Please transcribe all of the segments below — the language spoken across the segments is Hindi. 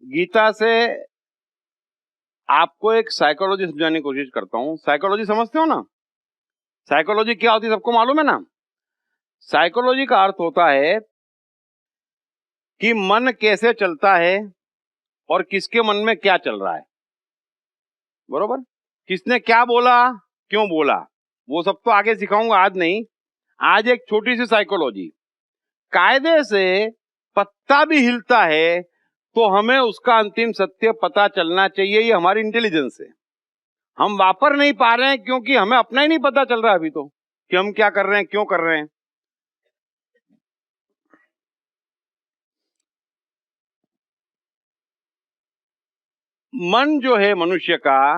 गीता से आपको एक साइकोलॉजी समझाने की कोशिश करता हूं। साइकोलॉजी समझते हो ना? साइकोलॉजी क्या होती है सबको मालूम है ना? साइकोलॉजी का अर्थ होता है कि मन कैसे चलता है और किसके मन में क्या चल रहा है। बरोबर? किसने क्या बोला, क्यों बोला, वो सब तो आगे सिखाऊंगा, आज नहीं। आज एक छोटी सी साइकोलॉजी। कायदे से पत्ता भी हिलता है तो हमें उसका अंतिम सत्य पता चलना चाहिए, ये हमारी इंटेलिजेंस है। हम वापर नहीं पा रहे हैं क्योंकि हमें अपना ही नहीं पता चल रहा है अभी तो, कि हम क्या कर रहे हैं, क्यों कर रहे हैं। मन जो है मनुष्य का,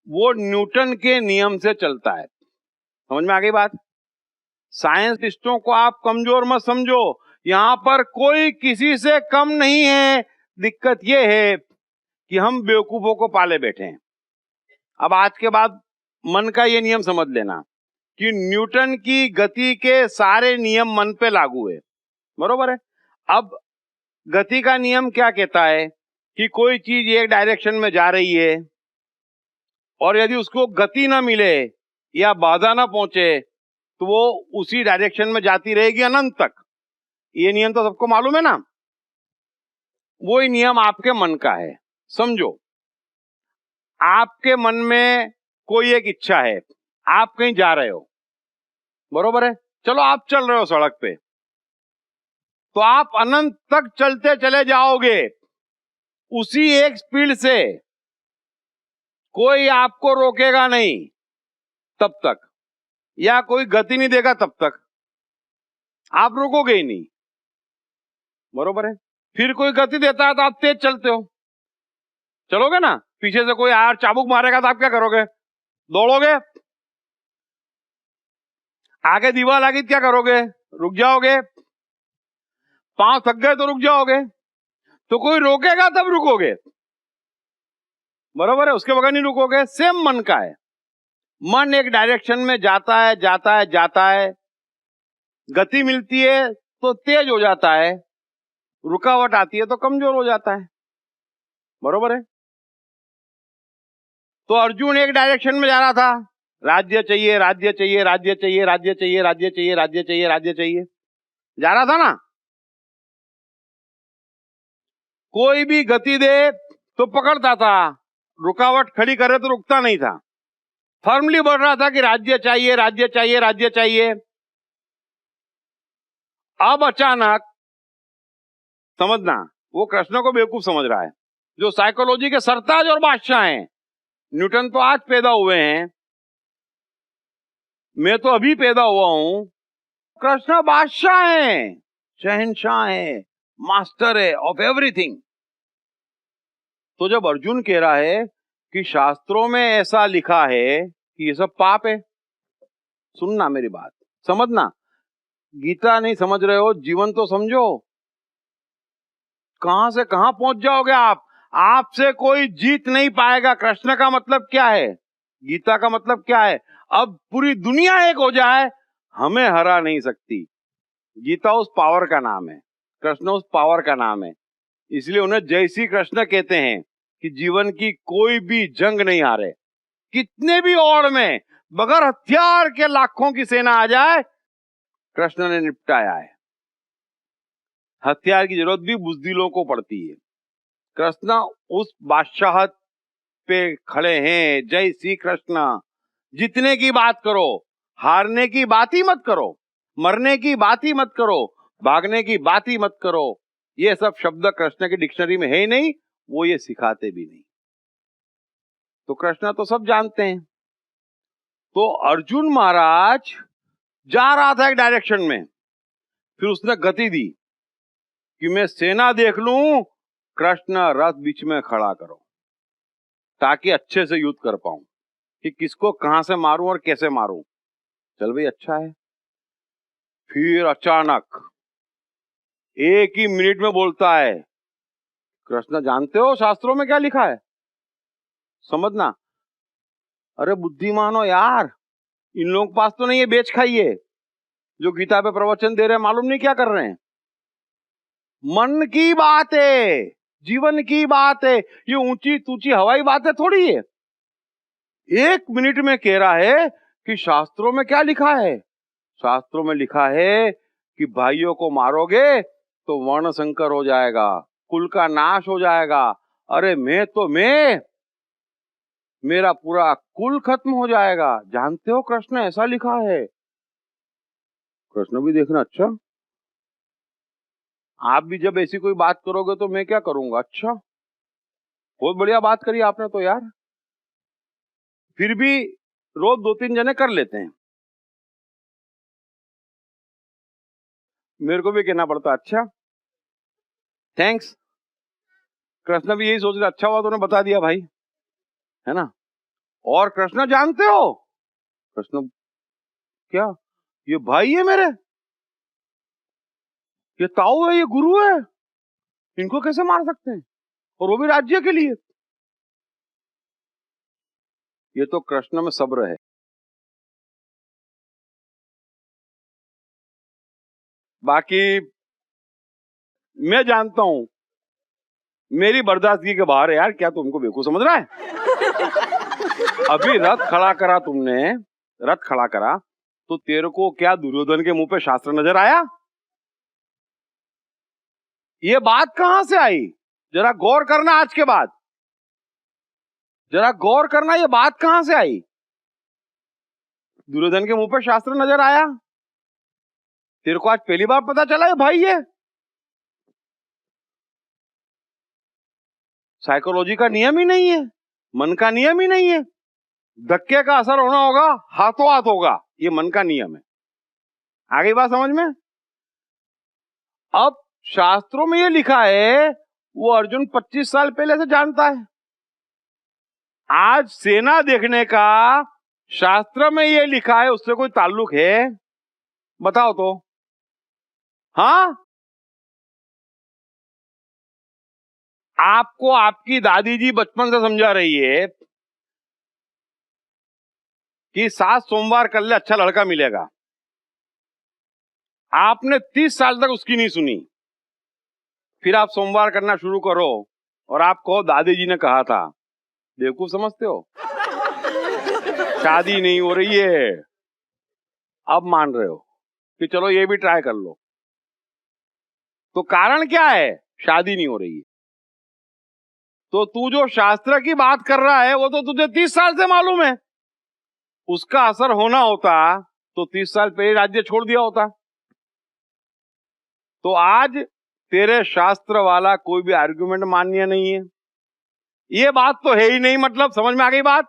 वो न्यूटन के नियम से चलता है। समझ में आ गई बात? साइंटिस्टों को आप कमजोर मत समझो, यहां पर कोई किसी से कम नहीं है। दिक्कत यह है कि हम बेवकूफों को पाले बैठे हैं। अब आज के बाद मन का ये नियम समझ लेना कि न्यूटन की गति के सारे नियम मन पे लागू है। बरोबर है? अब गति का नियम क्या कहता है कि कोई चीज एक डायरेक्शन में जा रही है और यदि उसको गति ना मिले या बाधा ना पहुंचे तो वो उसी डायरेक्शन में जाती रहेगी अनंत तक। ये नियम तो सबको मालूम है ना? वही नियम आपके मन का है। समझो, आपके मन में कोई एक इच्छा है, आप कहीं जा रहे हो, बरोबर है? चलो आप चल रहे हो सड़क पे, तो आप अनंत तक चलते चले जाओगे उसी एक स्पीड से। कोई आपको रोकेगा नहीं तब तक, या कोई गति नहीं देगा तब तक, आप रुकोगे ही नहीं। बरोबर है? फिर कोई गति देता है तो आप तेज चलते हो, चलोगे ना। पीछे से कोई आया चाबुक मारेगा तो आप क्या करोगे? दौड़ोगे। आगे दीवार लगी क्या करोगे? रुक जाओगे। पांव थक गए तो रुक जाओगे। तो कोई रोकेगा तब रुकोगे, बरोबर है? उसके बगैर नहीं रुकोगे। सेम मन का है। मन एक डायरेक्शन में जाता है जाता है जाता है, गति मिलती है तो तेज हो जाता है, रुकावट आती है तो कमजोर हो जाता है। बरोबर है? तो अर्जुन एक डायरेक्शन में जा रहा था, राज्य चाहिए राज्य चाहिए राज्य चाहिए राज्य चाहिए राज्य चाहिए राज्य चाहिए राज्य चाहिए, जा रहा था ना। कोई भी गति दे तो पकड़ता था, रुकावट खड़ी करे तो रुकता नहीं था, फर्मली बढ़ रहा था कि राज्य चाहिए राज्य चाहिए राज्य चाहिए। अब अचानक, समझना, वो कृष्ण को बेवकूफ समझ रहा है, जो साइकोलॉजी के सरताज और बादशाह हैं। न्यूटन तो आज पैदा हुए हैं, मैं तो अभी पैदा हुआ हूं। कृष्ण बादशाह हैं, शहंशाह हैं, मास्टर है ऑफ एवरीथिंग। तो जब अर्जुन कह रहा है कि शास्त्रों में ऐसा लिखा है कि ये सब पाप है, सुनना मेरी बात, समझना। गीता नहीं समझ रहे हो, जीवन तो समझो। कहां से कहां पहुंच जाओगे आप? आपसे कोई जीत नहीं पाएगा। कृष्ण का मतलब क्या है, गीता का मतलब क्या है? अब पूरी दुनिया एक हो जाए, हमें हरा नहीं सकती। गीता उस पावर का नाम है, कृष्ण उस पावर का नाम है। इसलिए उन्हें जय श्री कृष्ण कहते हैं कि जीवन की कोई भी जंग नहीं हारे। कितने भी ओर में बगैर हथियार के लाखों की सेना आ जाए, कृष्ण ने निपटाया है। हथियार की जरूरत भी बुजदिलों को पड़ती है। कृष्ण उस बादशाहत पे खड़े हैं। जय श्री कृष्ण। जीतने की बात करो, हारने की बात ही मत करो, मरने की बात ही मत करो, भागने की बात ही मत करो। ये सब शब्द कृष्ण की डिक्शनरी में है ही नहीं, वो ये सिखाते भी नहीं। तो कृष्ण तो सब जानते हैं। तो अर्जुन महाराज जा रहा था एक डायरेक्शन में, फिर उसने गति दी कि मैं सेना देख लूं, कृष्ण रथ बीच में खड़ा करो ताकि अच्छे से युद्ध कर पाऊं, कि किसको कहां से मारूं और कैसे मारूं। चल भाई, अच्छा है। फिर अचानक एक ही मिनट में बोलता है, कृष्ण जानते हो शास्त्रों में क्या लिखा है? समझना। अरे बुद्धिमान हो यार, इन लोगों के पास तो नहीं है बेच खाइए, जो गीता पे प्रवचन दे रहे हैं, मालूम नहीं क्या कर रहे हैं। मन की बात है, जीवन की बात है, ये ऊंची तूची हवाई बातें थोड़ी है। 1 मिनट में कह रहा है कि शास्त्रों में क्या लिखा है। शास्त्रों में लिखा है कि भाइयों को मारोगे तो वर्ण संकर हो जाएगा, कुल का नाश हो जाएगा। अरे मैं मेरा पूरा कुल खत्म हो जाएगा। जानते हो कृष्ण ऐसा लिखा है। कृष्ण भी देखना, अच्छा आप भी जब ऐसी कोई बात करोगे तो मैं क्या करूंगा। अच्छा बहुत बढ़िया बात करी आपने तो यार। फिर भी रोज 2-3 जने कर लेते हैं, मेरे को भी कहना पड़ता अच्छा थैंक्स। कृष्ण भी यही सोच रहे, अच्छा हुआ तूने बता दिया भाई, है ना। और कृष्ण जानते हो, कृष्ण क्या, ये भाई है मेरे, ये ताऊ है, ये गुरु है, इनको कैसे मार सकते हैं, और वो भी राज्य के लिए। ये तो कृष्ण में सब्र है। बाकी मैं जानता हूं मेरी बर्दाश्तगी के बाहर है यार। क्या तुमको बेवकूफ समझ रहा है। अभी रथ खड़ा करा तुमने, रथ खड़ा करा तो तेरे को क्या दुर्योधन के मुंह पे शास्त्र नजर आया। ये बात कहां से आई, जरा गौर करना। आज के बाद जरा गौर करना, ये बात कहां से आई। दुर्योधन के मुंह पे शास्त्र नजर आया, तेरे को आज पहली बार पता चला ये भाई है। साइकोलॉजी का नियम ही नहीं है, मन का नियम ही नहीं है। धक्के का असर होना होगा, हाथों हाथ होगा, ये मन का नियम है। आगे बात समझ में। अब शास्त्रों में ये लिखा है, वो अर्जुन 25 साल पहले से जानता है। आज सेना देखने का शास्त्र में ये लिखा है, उससे कोई ताल्लुक है, बताओ तो। हाँ, आपको आपकी दादी जी बचपन से समझा रही है कि 7 सोमवार कर ले अच्छा लड़का मिलेगा। आपने 30 साल तक उसकी नहीं सुनी, फिर आप सोमवार करना शुरू करो और आप कहो दादी जी ने कहा था। बेवकूफ समझते हो। शादी नहीं हो रही है, अब मान रहे हो कि चलो ये भी ट्राई कर लो। तो कारण क्या है, शादी नहीं हो रही है। तो तू जो शास्त्र की बात कर रहा है वो तो तुझे 30 साल से मालूम है। उसका असर होना होता तो 30 साल पहले राज्य छोड़ दिया होता। तो आज तेरे शास्त्र वाला कोई भी आर्गुमेंट मान्य नहीं है। ये बात तो है ही नहीं, मतलब समझ में आ गई बात।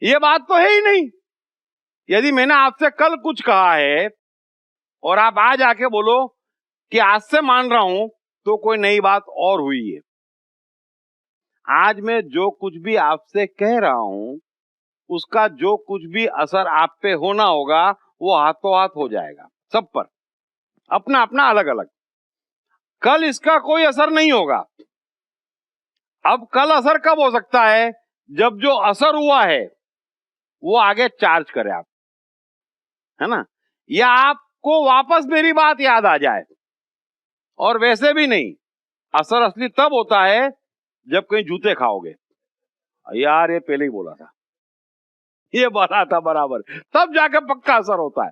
ये बात तो है ही नहीं। यदि मैंने आपसे कल कुछ कहा है और आप आज आके बोलो कि आज से मान रहा हूं, तो कोई नई बात और हुई है। आज मैं जो कुछ भी आपसे कह रहा हूं, उसका जो कुछ भी असर आप पे होना होगा, वो हाथों हाथ हो जाएगा सब पर, अपना अपना अलग अलग। कल इसका कोई असर नहीं होगा। अब कल असर कब हो सकता है, जब जो असर हुआ है वो आगे चार्ज करे आप, है ना, या आपको वापस मेरी बात याद आ जाए। और वैसे भी नहीं, असर असली तब होता है जब कहीं जूते खाओगे। यार ये पहले ही बोला था, ये बोला था बराबर, तब जाकर पक्का असर होता है,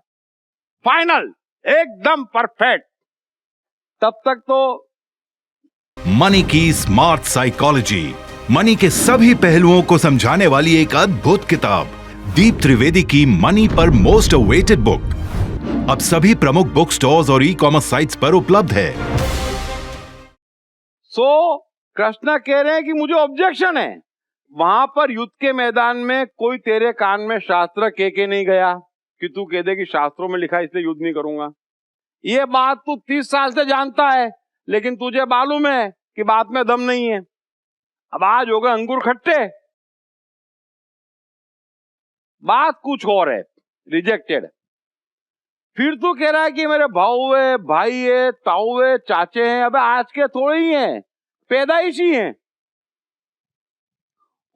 फाइनल, एकदम परफेक्ट। तब तक तो मनी की स्मार्ट साइकोलॉजी, मनी के सभी पहलुओं को समझाने वाली एक अद्भुत किताब, दीप त्रिवेदी की मनी पर मोस्ट अवेटेड बुक अब सभी प्रमुख बुक स्टोर्स और ई-कॉमर्स साइट्स पर उपलब्ध है। सो कृष्णा कह रहे हैं कि मुझे ऑब्जेक्शन है। वहां पर युद्ध के मैदान में कोई तेरे कान में शास्त्र के नहीं गया कि तू कह दे कि शास्त्रों में लिखा है इसलिए युद्ध नहीं करूंगा। ये बात तू 30 साल से जानता है, लेकिन तुझे मालूम है कि बात में दम नहीं है। अब आज हो गए अंगूर खट्टे, बात कुछ और है, रिजेक्टेड। फिर तू कह रहा है कि मेरे भाऊ है, भाई है, ताऊ है, चाचे हैं। अबे आज के थोड़े ही हैं, पैदाइशी हैं।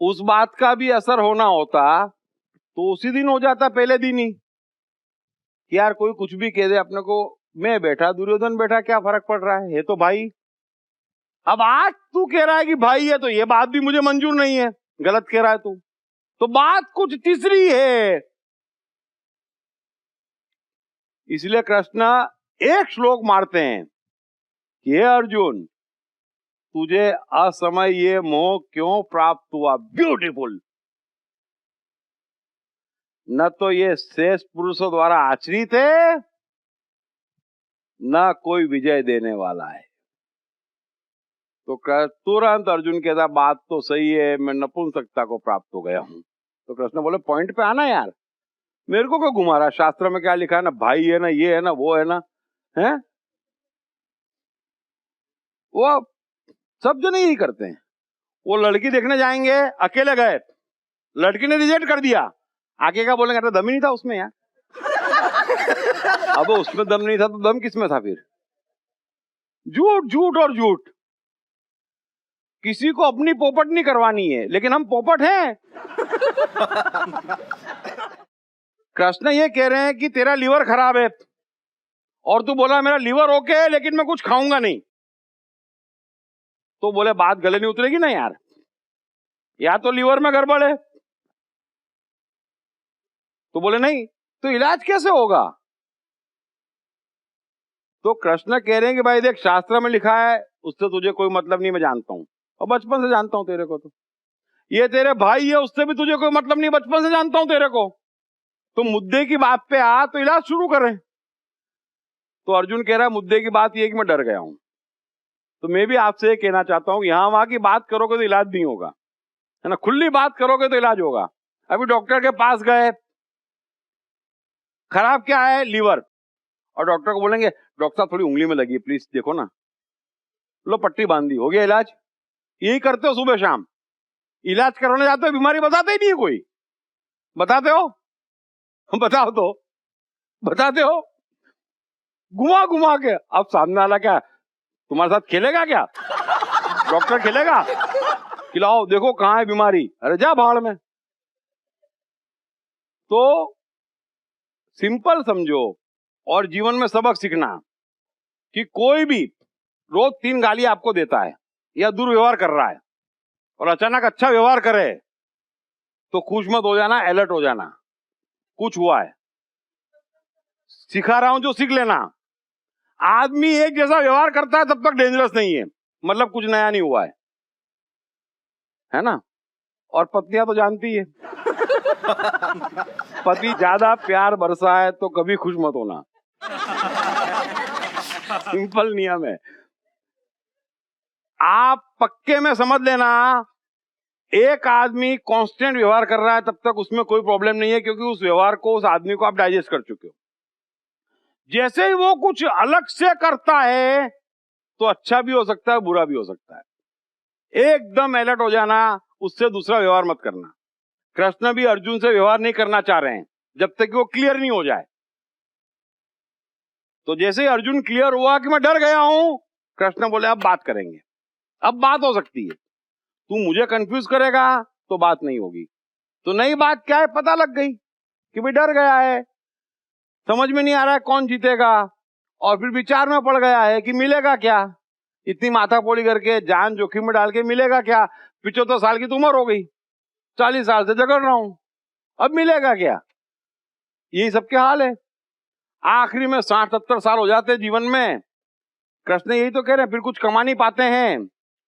उस बात का भी असर होना होता तो उसी दिन हो जाता, पहले दिन ही। यार कोई कुछ भी कह दे अपने को, मैं बैठा दुर्योधन बैठा, क्या फर्क पड़ रहा है, ये तो भाई। अब आज तू कह रहा है कि भाई है, तो ये बात भी मुझे मंजूर नहीं है, गलत कह रहा है तू, तो बात कुछ तीसरी है। इसलिए कृष्ण एक श्लोक मारते हैं कि हे अर्जुन, तुझे असमय ये मोह क्यों प्राप्त हुआ? ब्यूटीफुल। न तो ये शेष पुरुषों द्वारा आचरित है, न कोई विजय देने वाला है। तो तुरंत अर्जुन कहता बात तो सही है, मैं नपुंसकता को प्राप्त हो गया हूं। तो कृष्ण बोले पॉइंट पे आना यार, मेरे को क्यों घुमा रहा? शास्त्र में क्या लिखा है ना, भाई है ना, ये है ना, वो है ना, है वो सब जने यही करते हैं। वो लड़की देखने जाएंगे, अकेले गए, लड़की ने रिजेक्ट कर दिया, आगे का बोलेंगे तो दम ही नहीं था उसमें यार। अब उसमें दम नहीं था तो दम किसमें था फिर? झूठ झूठ और झूठ। किसी को अपनी पोपट नहीं करवानी है, लेकिन हम पोपट हैं। कृष्ण ये कह रहे हैं कि तेरा लीवर खराब है और तू बोला मेरा लीवर ओके है लेकिन मैं कुछ खाऊंगा नहीं, तो बोले बात गले नहीं उतरेगी ना यार, या तो लीवर में गड़बड़ है। तो बोले नहीं, तो इलाज कैसे होगा? तो कृष्ण कह रहे हैं कि भाई देख, शास्त्र में लिखा है, उससे तुझे कोई मतलब नहीं, मैं जानता हूं और बचपन से जानता हूं तेरे को। तो ये तेरे भाई है, उससे भी तुझे कोई मतलब नहीं, बचपन से जानता हूं तेरे को। तो मुद्दे की बात पे आ तो इलाज शुरू करें। तो अर्जुन कह रहा है मुद्दे की बात ये है कि मैं डर गया हूं। तो मैं भी आपसे ये कहना चाहता हूं, यहां वहां की बात करोगे तो इलाज नहीं होगा, है ना, खुली बात करोगे तो इलाज होगा। अभी डॉक्टर के पास गए, खराब क्या है? लीवर, और डॉक्टर को बोलेंगे डॉक्टर साहब थोड़ी उंगली में लगी है, प्लीज देखो ना, लो पट्टी बांध दी, हो गया इलाज। यही करते हो सुबह शाम, इलाज करवाने जाते हो, बीमारी बताते ही नहीं है कोई। बताते हो? बताओ तो, बताते हो घुमा घुमा के। अब सामने वाला क्या तुम्हारे साथ खेलेगा क्या? डॉक्टर खेलेगा? खिलाओ, देखो कहां है बीमारी, अरे जा भाड़ में। तो सिंपल समझो और जीवन में सबक सीखना कि कोई भी रोज 3 गाली आपको देता है या दुर्व्यवहार कर रहा है और अचानक अच्छा व्यवहार करे तो खुश मत हो जाना, अलर्ट हो जाना, कुछ हुआ है। सिखा रहा हूं जो सीख लेना। आदमी एक जैसा व्यवहार करता है तब तक डेंजरस नहीं है, मतलब कुछ नया नहीं हुआ है ना। और पत्नियां तो जानती है, पति ज्यादा प्यार बरसाए तो कभी खुश मत होना। सिंपल नियम है, आप पक्के में समझ लेना। एक आदमी कांस्टेंट व्यवहार कर रहा है तब तक उसमें कोई प्रॉब्लम नहीं है, क्योंकि उस व्यवहार को, उस आदमी को आप डाइजेस्ट कर चुके हो। जैसे ही वो कुछ अलग से करता है तो अच्छा भी हो सकता है, बुरा भी हो सकता है, एकदम अलर्ट हो जाना, उससे दूसरा व्यवहार मत करना। कृष्ण भी अर्जुन से व्यवहार नहीं करना चाह रहे हैं जब तक कि वो क्लियर नहीं हो जाए। तो जैसे ही अर्जुन क्लियर हुआ कि मैं डर गया हूं, कृष्ण बोले अब बात करेंगे, अब बात हो सकती है। तू मुझे कंफ्यूज करेगा तो बात नहीं होगी। तो नई बात क्या है, पता लग गई कि भाई डर गया है, समझ में नहीं आ रहा है कौन जीतेगा, और फिर विचार में पड़ गया है कि मिलेगा क्या, इतनी माथापोड़ी करके जान जोखिम में डाल के मिलेगा क्या? 75 साल की तो उम्र हो गई, 40 साल से झगड़ रहा हूं, अब मिलेगा क्या? यही सबके हाल है। आखिरी में 60-70 साल हो जाते हैं जीवन में। कृष्ण यही तो कह रहे हैं, फिर कुछ कमा नहीं पाते हैं,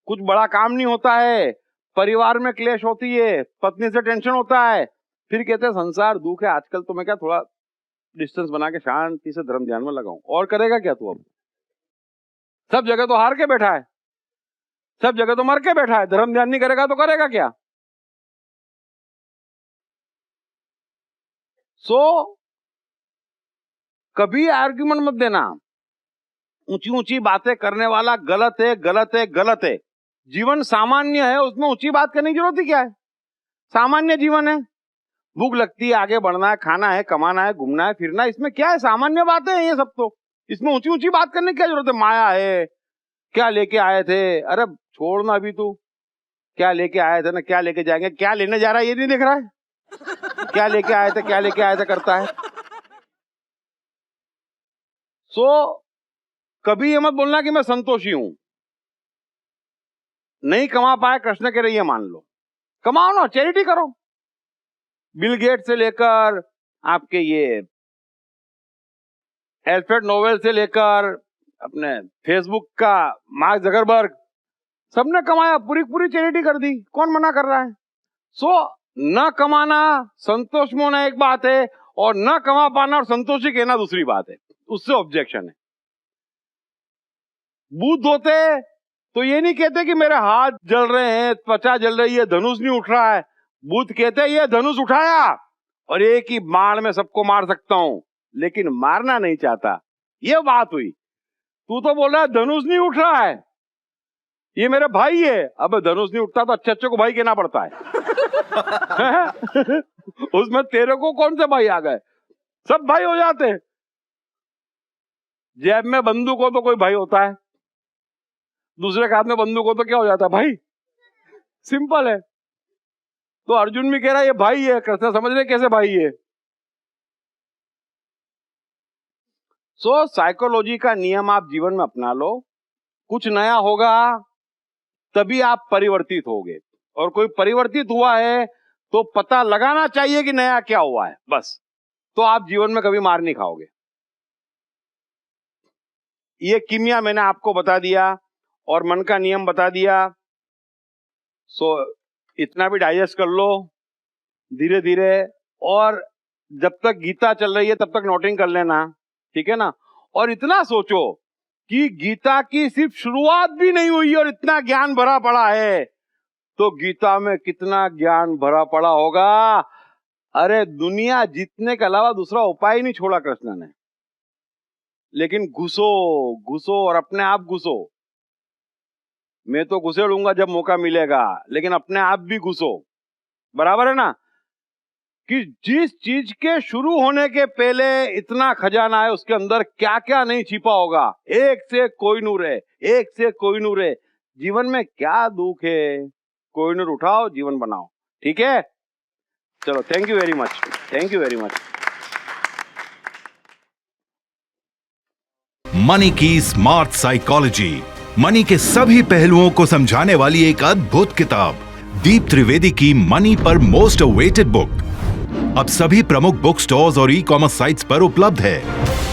कुछ बड़ा काम नहीं होता है, परिवार में क्लेश होती है, पत्नी से टेंशन होता है, फिर कहते हैं संसार दुख है, आजकल तो मैं क्या थोड़ा डिस्टेंस बना के शांति से धर्म ध्यान में लगाऊं। और करेगा क्या तू? अब सब जगह तो हार के बैठा है, सब जगह तो मर के बैठा है, धर्म ध्यान नहीं करेगा तो करेगा क्या? कभी आर्ग्यूमेंट मत देना। ऊंची ऊंची बातें करने वाला गलत है, गलत है, गलत है। जीवन सामान्य है, उसमें ऊंची बात करने की जरूरत ही क्या है? सामान्य जीवन है, भूख लगती है, आगे बढ़ना है, खाना है, कमाना है, घूमना है, फिरना है, इसमें क्या है? सामान्य बातें हैं ये सब। तो इसमें ऊंची ऊंची बात करने की क्या जरूरत है? माया है, क्या लेके आए थे, अरे छोड़ना अभी तू, क्या लेके आए थे ना, क्या लेके जाएंगे, क्या लेने जा रहा है ये नहीं दिख रहा है, क्या लेके आए थे, क्या लेके आए थे करता है। कभी ये मत बोलना कि मैं संतोषी हूं, नहीं कमा पाए, कृष्ण कह रहे ये मान लो, कमाओ ना, चैरिटी करो। बिल गेट से लेकर आपके ये एल्फ्रेड नोवेल से लेकर अपने फेसबुक का मार्क जकरबर्ग, सबने कमाया, पूरी पूरी चैरिटी कर दी, कौन मना कर रहा है? सो न कमाना संतोष में होना एक बात है, और न कमा पाना और संतोषी कहना दूसरी बात है, उससे ऑब्जेक्शन है। बुद्ध होते तो ये नहीं कहते कि मेरे हाथ जल रहे हैं, त्वचा जल रही है, धनुष नहीं उठ रहा है। बुद्ध कहते हैं ये धनुष उठाया और एक ही बाण में सबको मार सकता हूं, लेकिन मारना नहीं चाहता। ये बात हुई। तू तो बोल रहा है धनुष नहीं उठ रहा है, ये मेरे भाई है। अब धनुष नहीं उठता तो अच्छे अच्छे को भाई कहना पड़ता है। उसमें तेरे को कौन से भाई आ गए? सब भाई हो जाते हैं। जेब में बंदूक हो तो कोई भाई होता है, दूसरे के हाथ में बंदूक हो तो क्या हो जाता है? भाई। सिंपल है। तो अर्जुन भी कह रहा है ये भाई है, कृष्ण समझ रहे कैसे भाई है। सो साइकोलॉजी का नियम आप जीवन में अपना लो, कुछ नया होगा तभी आप परिवर्तित होगे, और कोई परिवर्तित हुआ है तो पता लगाना चाहिए कि नया क्या हुआ है, बस। तो आप जीवन में कभी मार नहीं खाओगे। ये कीमिया मैंने आपको बता दिया और मन का नियम बता दिया। सो इतना भी डाइजेस्ट कर लो धीरे धीरे, और जब तक गीता चल रही है तब तक नोटिंग कर लेना, ठीक है ना। और इतना सोचो कि गीता की सिर्फ शुरुआत भी नहीं हुई और इतना ज्ञान भरा पड़ा है, तो गीता में कितना ज्ञान भरा पड़ा होगा। अरे दुनिया जीतने के अलावा दूसरा उपाय ही नहीं छोड़ा कृष्ण ने। लेकिन घुसो घुसो और अपने आप घुसो। मैं तो घुसेड़ूंगा जब मौका मिलेगा, लेकिन अपने आप भी घुसो, बराबर है ना। कि जिस चीज के शुरू होने के पहले इतना खजाना है, उसके अंदर क्या क्या नहीं छिपा होगा। एक से कोहिनूर है, एक से कोहिनूर है। जीवन में क्या दुख है, कोहिनूर उठाओ, जीवन बनाओ, ठीक है। चलो, thank you very much, thank you very much. Money की स्मार्ट साइकोलॉजी, मनी के सभी पहलुओं को समझाने वाली एक अद्भुत किताब, दीप त्रिवेदी की मनी पर मोस्ट अवेटेड बुक अब सभी प्रमुख बुक स्टोर्स और ई-कॉमर्स साइट्स पर उपलब्ध है।